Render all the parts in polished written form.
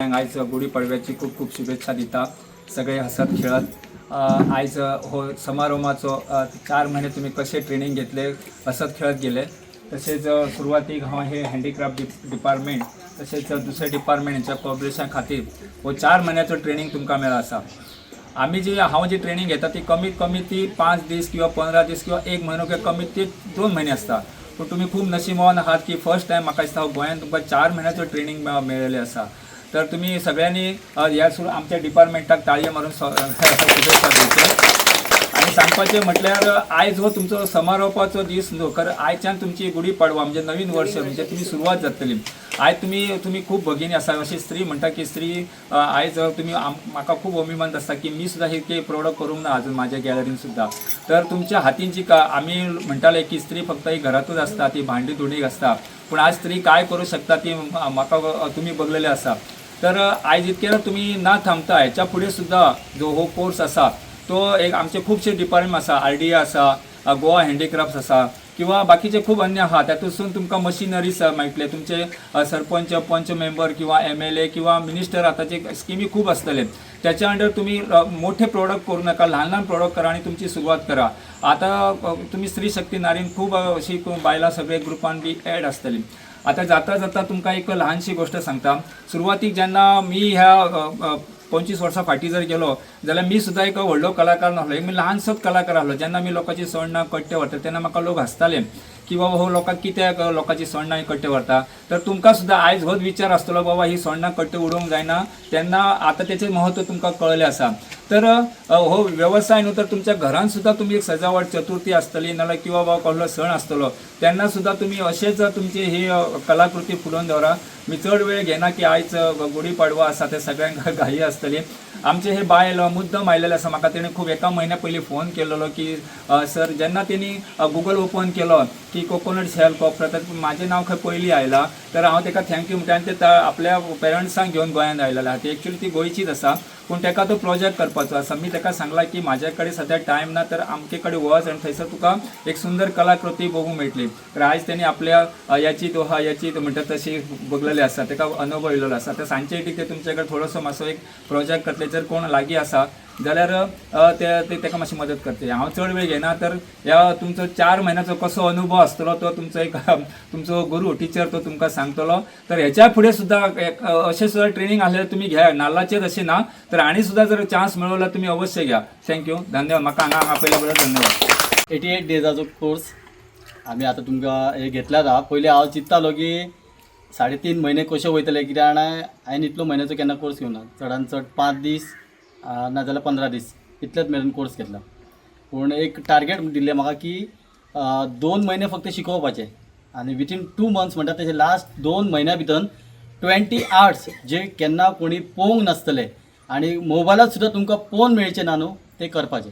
आयज गुढीपाडव्याची खूप खूप शुभेच्छा दिता. सगळे हसत खेळत आयज हो समारोहाचो 4 महिने तुम्ही कसे ट्रेनिंग घेतले, हसत खेळत गेले. तसेच सुरुवातीक हांव हे हँडीक्राफ्ट डिपार्टमेंट तसेच दुसरे डिपार्टमेंट यांच्या कोऑपरेशन खातीर हो 4 महिन्याचो ट्रेनिंग तुमकां मेळ्ळा आसा. आम्ही हांव जी ट्रेनिंग घेता ती कमीत कमी ती 5 दीस किंवा 15 दीस किंवा 1 म्हयनो किंवा कमीत ती 2 महिने असता. पण तुम्ही खूप नशिबवान आहात की फर्स्ट टाइम म्हाका दिसता गोंयांत तुमकां 4 महिन्याचो ट्रेनिंग मेळिल्लें आसा. तर तुम्ही सगळ्यांनी ह्या आमच्या डिपार्टमेंटाक ताळयो मारून शुभेच्छा दिवच्यो. आणि सांगपाचें म्हटल्यार आयज हो तुमचो समारोपाचो दीस न्हू, कारण आयच्यान तुमची गुढीपाडवा म्हणजे नवीन वर्ष म्हणजे तुमी सुरवात जातली. आयज तुम्ही खूप भगिनी आसा. अशी स्त्री म्हणटा की स्त्री आयज तुम्ही म्हाका खूप अभिमान आसता की मी सुद्धा हे प्रोडक्ट करूंक ना अजून माझ्या गॅलरीन सुद्धा. तर तुमच्या हातीन जी आम्ही म्हणटाले की स्त्री फक्त ही घरातूच असता, ती भांडी धुणी घासता, पण आज स्त्री काय करू शकता ती म्हाका तुम्ही बघलेले आसा. तर आयज इतके तुम्ही ना थांबता ह्याच्या पुढे सुद्धा जो हो कोर्स असा तो एक आमचे खूपशे डिपार्टमेंट आसा, RDA आसा, गोवा हँडीक्राफ्ट आसा किंवा बाकीचे खूप अन्य आहात. त्यातून तुमकां मशिनरीज मेळटले. तुमचे सरपंच पंच मेंबर किंवा MLA किंवा मिनिस्टर आताचे स्किमी खूप असतले. त्याच्या अंडर तुम्ही मोठे प्रोडक्ट करू नका, लहान लहान प्रोडक्ट करा आणि तुमची सुरुवात करा. आता तुम्ही स्त्री शक्ती नारीन खूप अशी बायलां सगळे ग्रुपान बी ॲड असतली. आता जाता जाता तुमकां एक लहानशी गोष्ट सांगता. सुरवातीक जेन्ना मी ह्या 25 वर्सां फाटीं जर गेलो जाल्यार मी सुद्धा एक व्हडलो कलाकार नासलो, एक मी ल्हानसोच कलाकार आसलो. जेन्ना मी लोकांची सण्णां कट्टे व्हरता तेन्ना म्हाका लोक हसताले की बाबा हो लोकांक कित्याक लोकांची सण्णां कट्टे व्हरता. तर तुमकां सुद्धा आयज होच विचार आसतलो बाबा ही सण्णां कट्टे उडोवंक जायना. तेन्ना आता तेचें महत्व तुमकां कळलें आसा. तर हो व्यवसाय न्हू तर तुमच्या घरान सुद्धा तुम्ही एक सजावट चतुर्थी आसतली नाल्यार किंवा बाबा कसलो सण आसतलो तेन्ना सुद्धा तुम्ही अशेंच तुमची ही कलाकृती फुलोवन दवरा. मी चड वेळ घेना की आयज गुढीपाडवा आसा ते सगळ्यांक घाई आसतली. आमचे हे बायल मुद्दम आयलेले आसा. म्हाका तेणें खूप एका म्हयन्या पयलीं फोन केलेलो की सर जेन्ना तेणी गुगल ओपन केलो की कोकोनट शेल कॉपरेट म्हाजें नांव खंय पयलीं आयलां. तर हांव ताका थँक्यू म्हणटा आनी ते आपल्या पेरंट्सांक घेवन गोंयांत आयलेले आहा. ती एक्चुअली ती गोंयचीच आसा पूण ताका तो प्रोजेक्ट करपाचो आसा. मी ताका सांगला की म्हाजे कडेन सद्या टायम ना, तर आमचे कडेन वच आनी थंयसर तुका एक सुंदर कलाकृती बघूंक मेळटली. तर आयज तेणी आपल्या याची म्हणटा तशी बगलेली आसा, ताका अनुभव येयलेलो आसा. तर सांजचे ती ते तुमचे कडेन थोडोसो मातसो एक प्रोजेक्ट करतले. जर कोण लागीं आसा जाल्यार ते ताका मातशी मदत करतले. हांव चड वेळ घेना. तर ह्या तुमचो 4 महिन्याचो कसो अनुभव आसतलो तो तुमचो एक तुमचो गुरू टीचर तो तुमकां सांगतलो. तर हेच्या फुडें सुद्धा अशें सुद्धा ट्रेनिंग आसल्यार तुमी घ्या. नाल्लाचेर अशें ना. तर आनी सुद्धा जर चान्स मेळ्ळो जाल्यार तुमी अवश्य घ्या. थँक्यू, धन्यवाद. म्हाका हांगा पयल्या बद्दल धन्यवाद. 88 डेजाचो कोर्स आमी आतां तुमकां हे घेतल्यात आहा. पयलीं हांव चिंत्तालो की 3.5 महिने कशे वयतले, कित्याक हांवें इतलो म्हयन्याचो केन्ना कोर्स घेवना. चडान चड 5 दीस नाजाल्यार 15 दीस इतलेच मेरेन कोर्स घेतला. पूण एक टार्गेट दिल्लें म्हाका की 2 महिने फक्त शिकोवपाचे आनी विथीन 2 मंथ्स म्हणटा तेजे लास्ट 2 म्हयन्या भितर 20 आर्ट्स जे केन्ना कोणी पळोवंक नासतले आनी मोबायलात सुद्दां तुमकां पळोवन मेळचे ना न्हू ते करपाचे.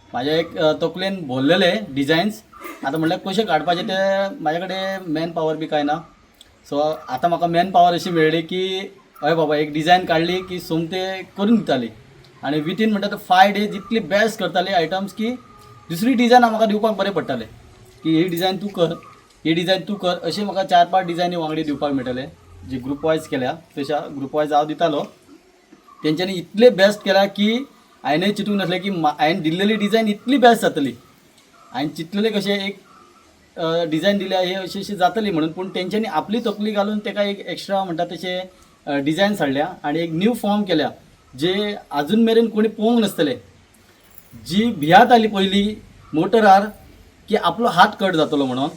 म्हाज्या एक तकलेन भरलेले डिझायन्स. आतां म्हणल्यार कशे काडपाचे ते म्हाजे कडेन मॅन पावर बी कांय ना. सो आतां म्हाका मॅन पावर अशी मेळ्ळी की हय बाबा एक डिझायन काडली की सोमते करून दिताली आनी विथीन म्हणटा ते 5 डेज इतली बेस्ट करताली आयटम्स की दुसरी डिझायन म्हाका दिवपाक बरें पडटाले की ही डिझायन तूं कर, ही डिझायन तूं कर. अशें म्हाका 4-5 डिझायनी वांगडी दिवपाक मेळटले जे ग्रुप वायज केल्या. तशा ग्रुप वायज हांव दितालो. तेंच्यांनी इतले बेस्ट केला की हांवें चिंतूंक नासलें की हांवें दिल्लेली डिझायन इतली बेस्ट जातली. हांवें चिंतलेलें कशें एक डिझायन दिल्या हे अशी जातली म्हणून, पूण तेंच्यांनी आपली तकली घालून ताका एक एक्स्ट्रा म्हणटा तशें डिझायन्स हाडल्या आनी एक न्यू फॉर्म केल्या जे आजून मेरेन कोणी पळोवंक नासतले. जी भियात आली पयलीं मोटरार की आपलो हात कट जातलो म्हणून,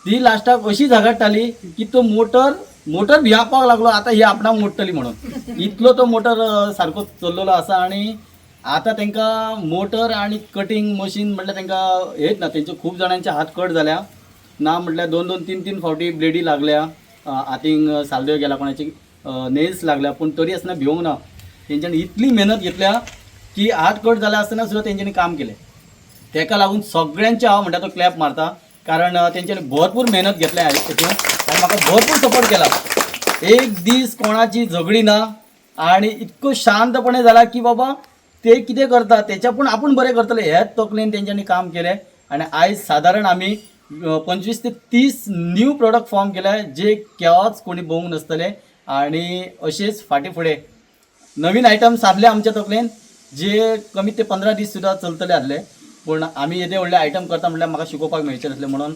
ती लास्टाक अशी झगडटाली की तो मोटर भियापाक लागलो आतां ही आपणाक मोडटली म्हणून. इतलो तो मोटर सारको चल्लेलो आसा. आनी आतां तांकां मोटर आनी कटींग मशीन म्हटल्यार तांकां हेच ना. तेंचे खूब जाणांचे हात कट जाल्या ना म्हटल्यार 2-2, 3-3 फावटी ब्लेडी लागल्या. हातींक सालद्यो गेला, कोणाची नेल्स लागल्या, पूण तरी आसतना भिवंक ना. तेंच्यांनी इतली मेहनत घेतल्या की हात कट जाल्या आसतना सुद्दां तेंच्यांनी काम केलें. ताका लागून सगळ्यांचे हांव म्हणटा तो क्लॅप मारता, कारण तेंच्यांनी भरपूर मेहनत घेतल्या हितून आनी म्हाका भरपूर सपोर्ट केला. एक दीस कोणाची झगडी ना आनी इतको शांतपणे जाला की बाबा ते कितें करता तेच्या पूण आपूण बरें करतले हेच तकलेन तेंच्यांनी काम केलें. आनी आयज सादारण आमी 25 ते 30 न्यू प्रोडक्ट फॉर्म केल्या जे केव्हाच कोणी बघूंक नासतले. आणि असेच फाटी फुडें नवीन आयटम सारले आमच्या तकलेन जे कमीत ते 15 दीस सुद्दां चलतले आसले. पूण आमी येदे व्हडले आयटम करता म्हटल्यार म्हाका शिकोवपाक मेळचे नासले, म्हणून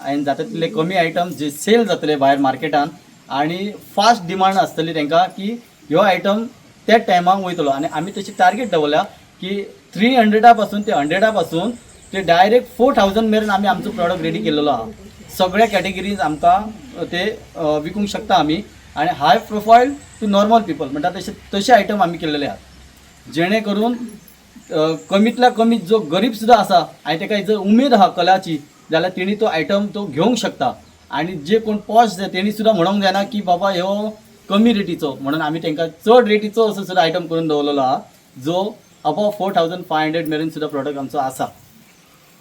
हांवें जाता तितले कमी आयटम जे सेल जातले भायर मार्केटान आनी फास्ट डिमांड आसतली तांकां की ह्यो आयटम त्या टायमाक वयतलो. आनी आमी तशी टार्गेट दवरल्या की 300 पासून ते 100 पासून ते डायरेक्ट 4000 मेरेन आमी आमचो प्रॉडक्ट रेडी केलेलो आहा. सगळ्या कॅटेगरीज आमकां ते विकूंक शकता आमी. आनी हाय प्रोफायल टू नॉर्मल पीपल म्हणटा तशे आयटम आमी केलेले आहात जेणे करून कमीतल्या कमी जो गरीब सुद्दां आसा आनी ताका जर उमेद आहा कलाची जाल्यार तेणी तो आयटम तो घेवंक शकता. आनी जे कोण पॉश जाय तेणी सुद्दां म्हणूंक जायना की बाबा ह्यो कमी रेटीचो, म्हणून आमी तांकां चड रेटीचो असो सुद्दां आयटम करून दवरलेलो आहा जो अबाव 4500 मेरेन सुद्दां प्रॉडक्ट आमचो आसा.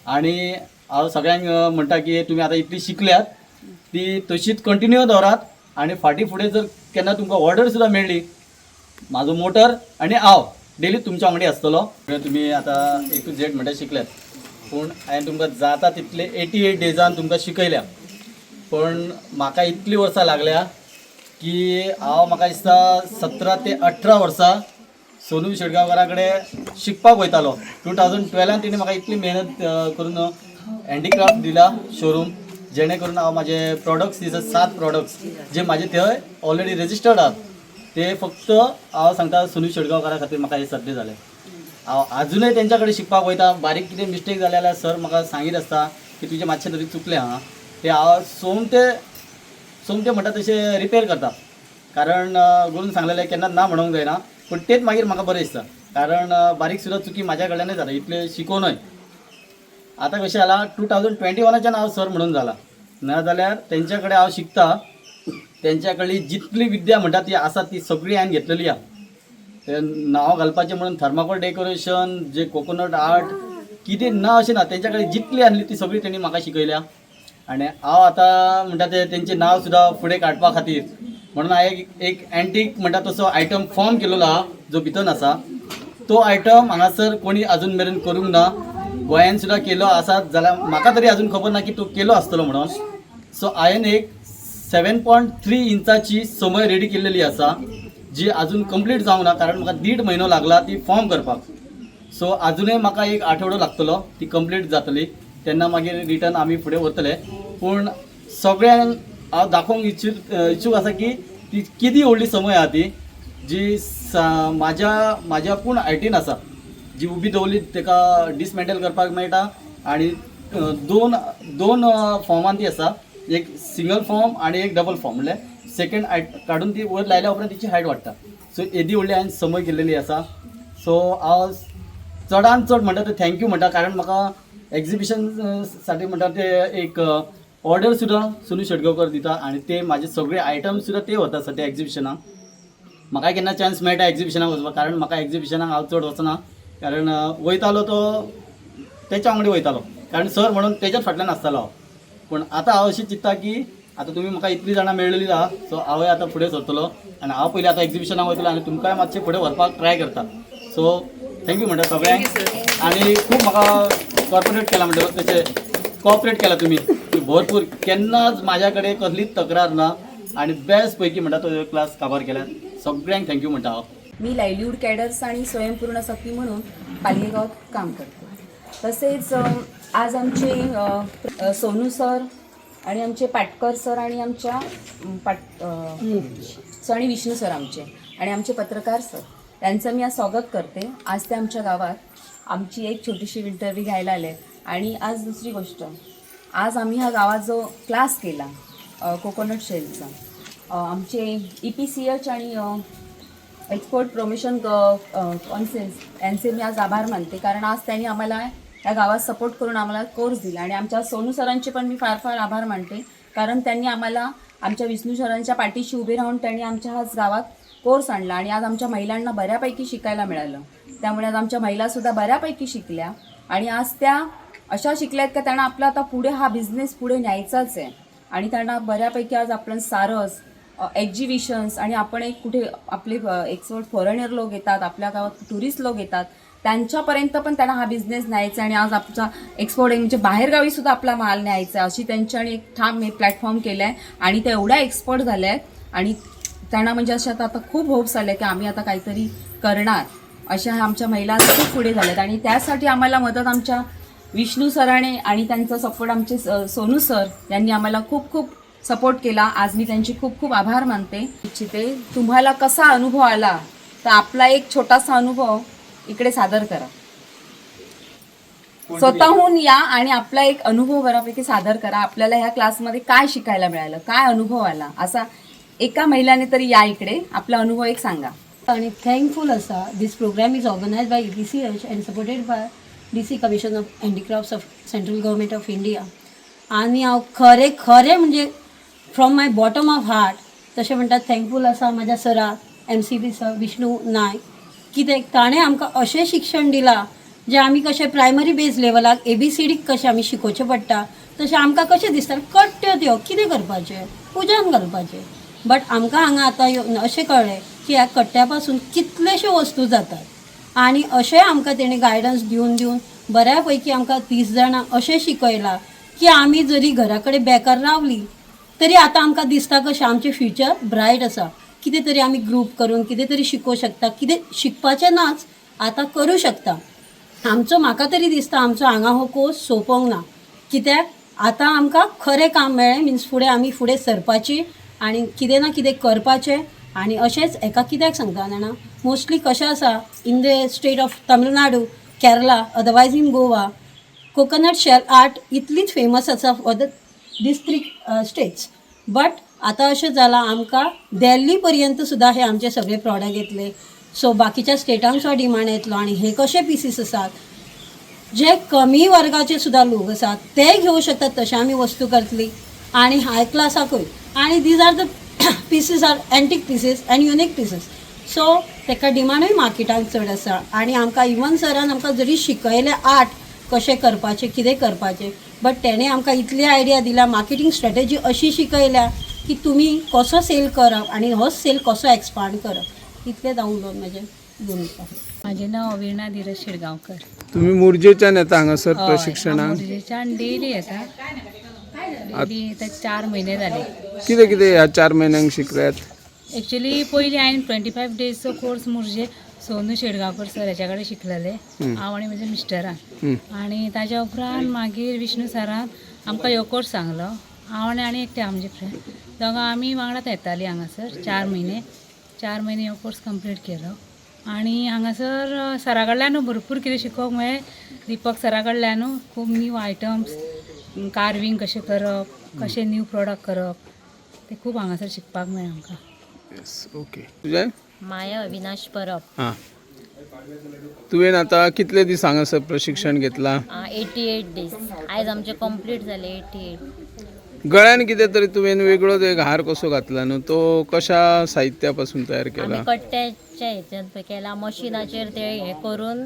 आनी हांव सगळ्यांक म्हणटा की तुमी आतां इतली शिकल्यात ती तशीच कंटिन्यू दवरात आनी फाटीं फुडें जर केन्ना तुमकां ऑर्डर सुद्दां मेळ्ळी म्हाजो मोटर आनी हांव डेली तुमच्या वांगडी आसतलो. तुमी आतां A to Z म्हणटा शिकल्यात पूण हांवें तुमकां जाता तितले 88 डेजान तुमकां शिकयल्या. पण म्हाका इतली वर्सां लागल्या की हांव म्हाका दिसता 17 ते 18 वर्सां सोनू शेटगांवकारा कडेन शिकपाक वयतालो. 2012 तेणी म्हाका इतली मेहनत करून हँडीक्राफ्ट दिला शोरूम जेणे करून हांव म्हाजे प्रॉडक्ट्स दिसता 7 प्रॉडक्ट्स जे म्हाजे थंय ऑलरेडी रजिस्टर्ड आहात ते फक्त हांव सांगता सोनू शेटगांवकारा खातीर म्हाका हे सद्य जाले. हांव अजुनूय तेंच्या कडेन शिकपाक वयता. बारीक कितें मिस्टेक जाले जाल्यार सर म्हाका सांगीत आसता की तुजें मातशें तरी चुकलें हां ते हांव सोमते म्हणटा तशें रिपेर करता. कारण गुरून सांगलेलें केन्ना ना म्हणूंक जायना पूण तेच मागीर म्हाका बरें दिसता कारण बारीक सुद्दां चुकी म्हाज्या कडल्यानूय जाता इतले शिकोवनय. आतां कशें जाला 2021च्यान हांव सर म्हणून जाला नाजाल्यार तेंच्या कडेन हांव शिकता. तेंच्या कडली जितली विद्या म्हणटा ती आसा ती सगळी हांवें घेतलेली आहा. ते नांव घालपाचें म्हणून थर्माकोल डेकोरेशन जे कोकोनट आर्ट कितें ना अशें ना तेंच्या कडेन जितली आसली ती सगळी तेणी म्हाका शिकयल्या. आनी हांव आतां म्हणटा ते तेंचें नांव सुद्दां फुडें काडपा खातीर म्हणून हांवें एक एंटीक म्हणटा तसो आयटम फॉर्म केलेलो आहा जो भितर आसा. तो आयटम हांगासर कोणी अजून मेरेन करूंक ना. गोंयान सुद्दां केलो आसा जाल्यार म्हाका तरी अजून खबर ना की तो केलो आसतलो म्हणून. सो हांवें एक 7.3 इंचाची समय रेडी केलेली आसा जी अजून कंप्लीट जावंक ना कारण म्हाका 1.5 म्हयनो लागला ती फॉर्म करपाक. सो अजुनूय म्हाका एक आठवडो लागतलो ती कंप्लीट जातली तेन्ना मागीर रिटर्न आमी फुडें व्हरतले. पूण सगळ्यांक हांव दाखोवंक इच्छूक आसा की ती किती व्हडली समय आहा ती जी म्हाज्या पूर्ण हायटीन आसा जी उबी दवरली ताका डिसमेंटल करपाक मेळटा. आनी दोन फॉर्मान ती आसा एक सिंगल फॉर्म आनी एक डबल फॉर्म म्हणल्यार सेकंड काडून ती वयर लायल्या उपरांत तिची हायट वाडटा. सो येदी व्हडली हांवें समय केल्लेली आसा. सो हांव चडांत चड म्हणटा ते थँक्यू म्हणटा कारण म्हाका एग्जिबिशन साठी म्हणटा ते एक ऑर्डर सुद्दां सोनू शेटगांवकर दिता आनी ते म्हाजे सगळे आयटम सुद्दां ते वता सद्या एग्जिबिशनाक. म्हाका केन्ना चान्स मेळटा एग्जिबिशनाक वचपाक कारण म्हाका एग्जिबिशनाक हांव चड वचना कारण वयतालो तो तेच्या वांगडी वयतालो कारण सर म्हणून तेच्याच फाटल्यान आसतालो हांव. पूण आतां हांव अशें चिंत्ता की आतां तुमी म्हाका इतलीं जाणां मेळ्ळेलीं आहा सो हांवूय आतां फुडें सरतलो आनी हांव पयलीं आतां एग्जिबिशनाक वयतलो आनी तुमकांय मातशें फुडें व्हरपाक ट्राय करता. सो थँक्यू म्हणटा सगळ्यांक. आनी खूब म्हाका कॉर्पोरेट केला म्हणटा तशें कॉपरेट केला तुमी भरपूर केन्नाच म्हाज्या कडेन कसलीच तक्रार ना आनी बेस्ट पैकी म्हणटा तो क्लास काबार केल्यात. सगळ्यांक थँक्यू म्हणटा हांव. मी लायव्हलीहूड कॅडर्स आणि स्वयंपूर्ण शक्ती म्हणून पालयेगावात काम करते. तसेच आज आमचे सोनू सर आणि आमचे पाटकर सर आणि आमच्या आणि विष्णू सर आणि आमचे पत्रकार सर त्यांचं मी आज स्वागत करते. आज ते आमच्या गावात आमची एक छोटीशी इंटरव्ह्यू घ्यायला आले. आणि आज दुसरी गोष्ट आज आम्ही ह्या गावात जो क्लास केला कोकोनट शेलचा आमचे EPCH आणि एक्सपोर्ट प्रमोशन कॉन्सेल्स यांचे मी आज आभार मानते कारण आज त्यांनी आम्हाला या गावात सपोर्ट करून आम्हाला कोर्स दिला. आणि आमच्या सोनू सरांचे पण मी फार फार आभार मानते कारण त्यांनी आम्हाला आमच्या विष्णू सरांच्या पाठीशी उभे राहून त्यांनी आमच्या हाच गावात कोर्स आणला आणि आज आमच्या महिलांना बऱ्यापैकी शिकायला मिळालं. त्यामुळे आज आमच्या महिलासुद्धा बऱ्यापैकी शिकल्या आणि आज त्या अशा शिकल्यात का त्यांना आपला आता पुढे हा बिझनेस पुढे न्यायचाच आहे. आणि त्यांना बऱ्यापैकी आज आपण सारस एक्झिबिशन्स आणि आपण एक कुठे आपले एक्सपर्ट फॉरेनर लोक येतात आपल्या गावात टुरिस्ट लोक येतात त्यांच्यापर्यंत पण त्यांना हा बिझनेस न्यायचा आहे. आणि आज आमचा एक्सपोर्ट म्हणजे बाहेरगावी सुद्धा आपला माल न्यायचा आहे अशी त्यांच्याने एक ठाम प्लॅटफॉर्म केला आहे आणि त्या एवढ्या एक्सपर्ट झाल्या आहेत आणि त्यांना म्हणजे अशा आता खूप होप्स आल्या की आम्ही आता काहीतरी करणार, अशा ह्या आमच्या महिला खूप पुढे झाल्यात. आणि त्यासाठी आम्हाला मदत आमच्या विष्णू सराने आणि त्यांचा सपोर्ट आमचे सोनू सर यांनी आम्हाला खूप खूप सपोर्ट केला. आज मी त्यांची खूप खूप आभार मानते इच्छिते. तुम्हाला कसा अनुभव आला तर आपला एक छोटासा अनुभव इकडे सादर करा. स्वतःहून या आणि आपला एक अनुभव बऱ्यापैकी सादर करा. आपल्याला ह्या क्लासमध्ये काय शिकायला मिळालं, काय अनुभव आला, असा एका महिलाने तरी या इकडे आपला अनुभव एक सांगा. आणि थँकफुल असा this programme is organised by EDCH and supported by DC commission of handicrafts of central government of India. आणि हांव खरें खरें म्हणजे from my bottom of heart तशें म्हणटात थँकफूल आसा म्हाज्या सराक MCP सर विष्णू नायक, कित्याक ताणें आमकां अशें शिक्षण दिलां जें आमी कशें प्रायमरी बेज लेवलाक ABCD कशें आमी शिकोवचें पडटा तशें आमकां कशें दिसता कट्ट्यो त्यो कितें करपाचें उज्यान घालपाचें. बट आमकां हांगा आतां येवन अशें कळ्ळें की ह्या कट्ट्या पासून कितलेश्यो वस्तू जातात. आणि अशें आमकां तेणें गायडन्स दिवन बऱ्या पैकी आमकां 30 जाणां अशें शिकयलां की आमी जरी घरा कडेन बेकार रावलीं तरी आतां आमकां दिसता कशें आमचें फ्युचर ब्रायट आसा. कितें तरी आमी ग्रूप करून कितें तरी शिकोवं शकता, कितें शिकपाचें नाच आतां करूं शकता. म्हाका तरी दिसता आमचो हांगा हो कोर्स सोंपोंक ना, कित्याक आतां आमकां खरें काम मेळ्ळें. मिन्स फुडें आमी फुडें सरपाची आनी कितें ना कितें करपाचें. आनी अशेंच एका कित्याक सांगता जाणा, मोस्टली कशें आसा in the state of Tamil Nadu, Kerala, otherwise in Goa coconut shell art इतलीच फेमस आसा फॉर दीस 3 स्टेट्स. बट आतां अशें जालां आमकां दिल्ली पर्यंत सुद्दां हे आमचे सगळे प्रॉडक्ट येतले. सो बाकीच्या स्टेटांक सुद्दां डिमांड येतलो. आनी हे कशे पीसीस आसात जे कमी वर्गाचे सुद्दां लोक आसात ते घेवं शकतात तशें आमी वस्तू करतली. आनी हाय क्लासाकूय. आनी these are the pieces are antique pieces and unique pieces. So तेका डिमांडूय मार्केटांत चड आसा. आनी आमकां इवन सरान आमकां जरी शिकयलें आर्ट कशें करपाचें कितें करपाचें, बट तेणें आमकां इतली आयडिया दिल्या, मार्केटींग स्ट्रॅटेजी अशी शिकयल्या की तुमी कसो सेल करप आनी हो सेल कसो एक्सपांड करप. इतलें जावन उलोवन म्हजें 2 मिनटां. माझे नाव अविर्णा धीरज शिरगांवकर. तुम्ही मुर्जेच्यान येता हांगासर प्रशिक्षणाक? मुर्जेच्यान डेली येता. डेली आता 4 महिने झाले. कितें कितें ह्या 4 महिन्यांक शिकल्यात? ॲक्च्युली पयलीं हांवें 25 डेजचो कोर्स मुर्जे सोनू शेडगांवकर सर हेच्या कडेन शिकलेले, हांव आनी म्हजे मिस्टरान. आनी ताच्या उपरांत मागीर विष्णू सरान आमकां हो कोर्स सांगलो. हांव आनी एकटे आमचे फ्रेंड दोगां आमी वांगडाच येतालीं हांगासर 4 महिने हो कोर्स कंप्लीट केलो. आनी हांगासर सरा कडल्यानू भरपूर कितें शिकोवंक मेळ्ळें. दीपक सरा कडल्यानू खूब न्यू आयटम्स, कार्विंग कशें करप, कशें न्यू प्रोडक्ट करप, ते खूब हांगासर शिकपाक मेळ्ळें आमकां. Yes, okay. तुजें? माया अविनाश परब. हां. तुवें आतां कितले दीस हांगासर प्रशिक्षण घेतलां? 88 डेज. आयज आमचे कंप्लीट जाले 88. गळ्यान कितें तरी तुवें वेगळोच एक हार कसो घातला न्हू, तो कशा साहित्या पासून तयार केला? आमी कट्ट्याच्या हेच्यान केला, मशिनाचेर ते हे करून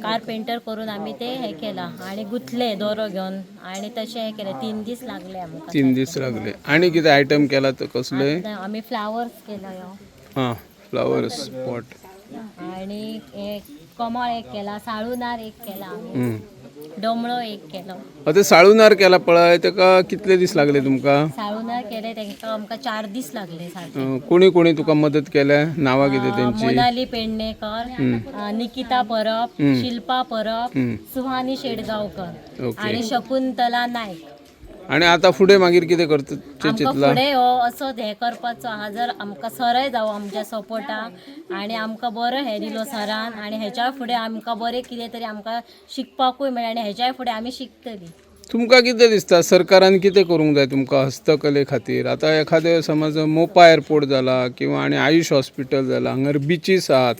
कारपेंटर करून आमी ते हे केला आनी गुंथले दोरो घेवन आनी तशें हे केले. 3 दीस लागले आमकां. 3 दीस लागले. आनी कितें आयटम केला तो कसले? आमी फ्लावर्स केला ह्यो. हां, फ्लावर्स पॉट. आनी एक कमळ एक केला, साळूनार एक केला आमी, डोमळो एक केलो. ते साळूनार केला पळय, ताका कितले दीस लागले तुमकां? साळूनार केले तेका आमकां 4 दीस लागले सारके. कोणी कोणी तुका मदत केल्या? नांवां कितें तेंची? मोनाली पेडणेकर, निकिता परब, शिल्पा परब, सुहानी शेडगांवकर आणि शकुंतला नायक. आणि आता फुडें मागीर कितें करता आमकां फुडें हो असोच हे करपाचो आहा. जर आमकां सरय जावं आमच्या सपोर्टाक आनी आमकां बरो हे दिलो सरान आनी हेच्या फुडें आमकां बरें कितें तरी आमकां शिकपाकूय मेळ्ळें आनी हेच्या फुडें आमी शिकतलीं. तुमकां कितें दिसता सरकारान कितें करूंक जाय तुमकां हस्तकले खातीर? आतां एखादे समज मोपा एअरपोर्ट जाला किंवा आनी आयुश हॉस्पिटल जाला, हांगर बिचीस आहात,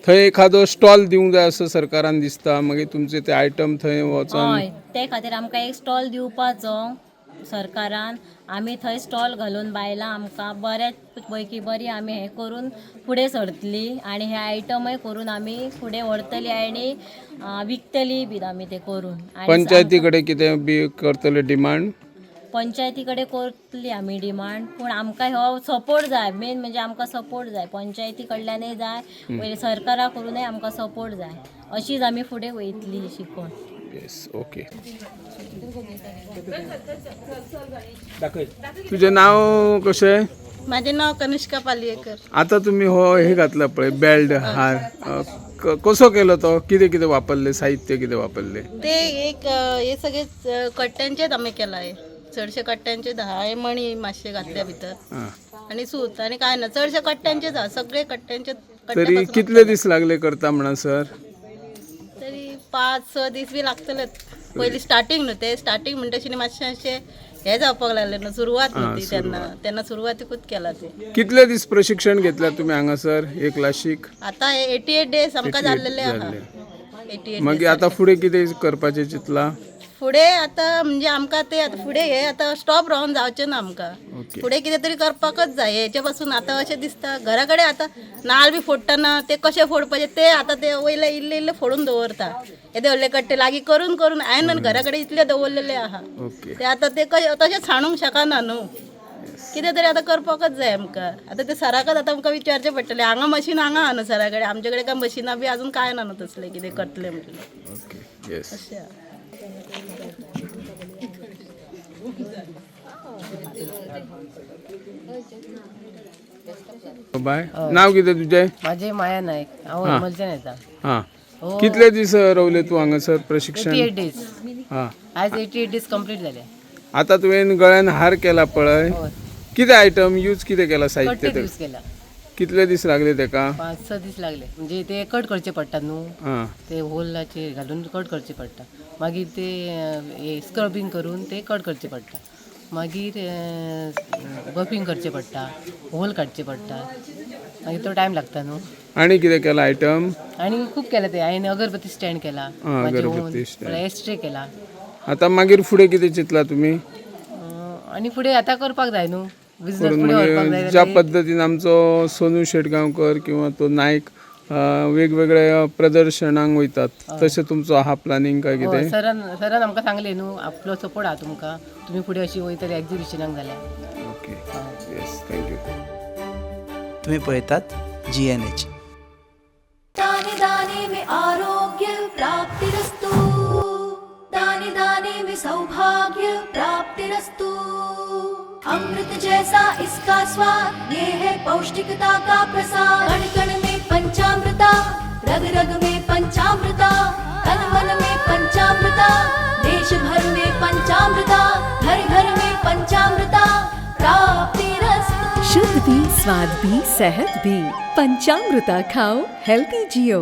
थंय एखादो स्टॉल दिवंक जाय असो सरकारान दिसता. मागीर तुमचे ते आयटम थंय वचोन हय, ते खातीर आमकां एक स्टॉल दिवपाचो सरकारान. आमी थंय स्टॉल घालून बायलां आमकां बऱ्याच पैकी बरी आमी हे करून फुडें सरतलीं आनी हे आयटमय करून आमी फुडें व्हरतलीं आनी विकतलीं बी आमी ते करून. पंचायती कडेन कितें बी करतले डिमांड? पंचायती कडेन करतली आमी डिमांड, पूण आमकां हो सपोर्ट जाय. मेन म्हणजे आमकां सपोर्ट जाय, पंचायती कडल्यानय जाय, पयलीं सरकारा कडूनय आमकां सपोर्ट जाय. अशीच आमी फुडें वयतलीं शिकून. Yes, okay. तुजें नांव कशें? माझे नाव कनिष्का पालियेकर. आता तुम्ही हो हे घातलं पळय बेल्ट हार कसो केलो तो कितें कितें वापरले साहित्य कितें वापरले ते एक हे सगळे कट्ट्यांचेच आम्ही केला आहे. चडशे कट्ट्यांचे हे मणी मातशे घातल्या भितर हां आणि सूत आणि काय ना चडशे कट्ट्यांचेच हा सगळे कट्ट्यांचे तरी कितले दीस लागले करता म्हणा सर तरी 5-6 दीस बी लागतलेच. पयली स्टार्टिंग न्हू ते स्टार्टिंग म्हणटा मातशें अशें हे जावपाक लागले न्हू सुरवात न्हू ती तेन्ना सुरवातीकूच केला ते. कितले दीस प्रशिक्षण घेतल्या तुम्ही हांगासर हे क्लासीक आता 88 डेज आमकां जाल्लेले आहा. 88 मागीर आता फुडें कितें करपाचें चिंतलां फुडें आतां म्हणजे आमकां ते आतां फुडें हे आतां स्टॉप रावन जावचें ना आमकां. फुडें कितें तरी करपाकच जाय. हेचे पासून आतां अशें दिसता घरा कडेन आतां नाल्ल बी फोडटना ते कशें फोडपाचे ते आतां ते वयले इल्ले इल्ले फोडून दवरता. येदे व्हडले कट्टे लागीं करून करून हांवें घरा कडेन इतले दवरलेले आहा ते आतां ते कशें तशें सांडूंक शकना न्हू. कितें तरी आतां करपाकच जाय आमकां. आतां ते सराकच आतां आमकां विचारचें पडटलें. हांगा मशीन हांगा आहा न्हू सरा कडेन आमचे कडेन काय मशिनां बी आजून काय ना न्हू तसलें कितें करतलें म्हटलें ओके येस अशें आहा. बाय नाव कितें तुजें माझे माया नायक हांव हरमलच्यान येता. हां कितले दीस रावले तूं हांगासर प्रशिक्षण 88 डेज हां आज 88 डेज कंप्लीट जाले. आता तुवें गळ्यान हार केला पळय कितें आयटम यूज कितें केला साहित्य कट्टे यूज केला. कितले दीस लागले तेका 5-6 दीस लागले. म्हणजे ते कट करचे पडटा न्हू हां ते होलाचे घालून कट करचे पडटा. मागीर ते स्क्रबिंग करून ते कट करचे पडटा. मागीर बफिंग करचे पडटा होल काडचे पडटा. मागीर तो टायम लागता न्हू. आनी कितें केला आयटम आणि खूप केला ते हांवें अगरबत्ती स्टँड केला अगरबत्ती stand. एस्ट्रे केला. आता मागीर फुडें कितें चिंतला तुमी आणि पुढे आता करपाक जाय न्हू बिझनेस पुढे व्हरपाक जाय. ज्या पद्दतीन आमचो सोनू शेटगांवकर किंवा तो नायक वेगवेगळ्या प्रदर्शनांक वयतात तशें तुमचो आहा प्लॅनिंग काय कितें सरान आमकां सांगले न्हू आपलो सपोर्ट आहा तुमकां. तुमी फुडें अशी वयतली एक्झिबिशनाक जाल्यार. ओके येस थँक्यू तुम्ही पळयतात GNH. दाने दाने में आरोग्य प्राप्तिरस्तु, दाने दाने में सौभाग्य प्राप्तिरस्तु। अमृत जैसा इसका स्वाद, ये है पौष्टिकता का प्रसाद। कण कण में पंचामृता, रग रग में पंचामृता, तन मन में पंचामृता, देश भर में पंचामृता, घर घर में पंचामृता प्राप्तिरस्तु। शुद्ध भी, स्वाद भी, सेहत भी। पंचामृता खाओ, हेल्थी जियो।